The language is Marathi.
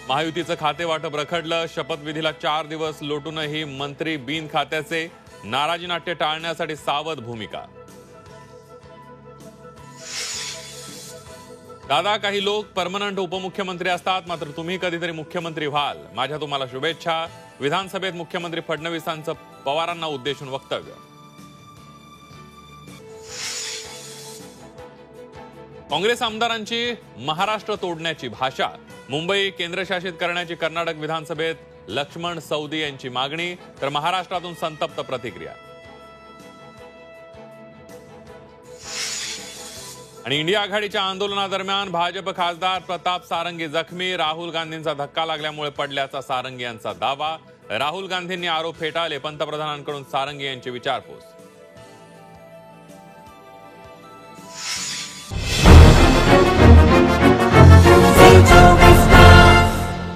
महायुतीचं खाते वाटप रखडलं. शपथविधीला 4 दिवस लोटूनही मंत्री बिन खात्याचे. नाराजी नाट्य टाळण्यासाठी सावध भूमिका. दादा, काही लोक परमनंट उपमुख्यमंत्री असतात, मात्र तुम्ही कधीतरी मुख्यमंत्री व्हाल. माझ्या तुम्हाला शुभेच्छा. विधानसभेत मुख्यमंत्री फडणवीसांचं पवारांना उद्देशून वक्तव्य. काँग्रेस आमदारांची महाराष्ट्र तोडण्याची भाषा. मुंबई केंद्रशासित करण्याची कर्नाटक विधानसभेत लक्ष्मण सौदी यांची मागणी. तर महाराष्ट्रातून संतप्त प्रतिक्रिया. आणि इंडिया आघाडीच्या आंदोलनादरम्यान भाजप खासदार प्रताप सारंगी जखमी. राहुल गांधींचा धक्का लागल्यामुळे पडल्याचा सारंगी यांचा दावा. राहुल गांधींनी आरोप फेटाळले. पंतप्रधानांकडून सारंगी यांची विचारपूस.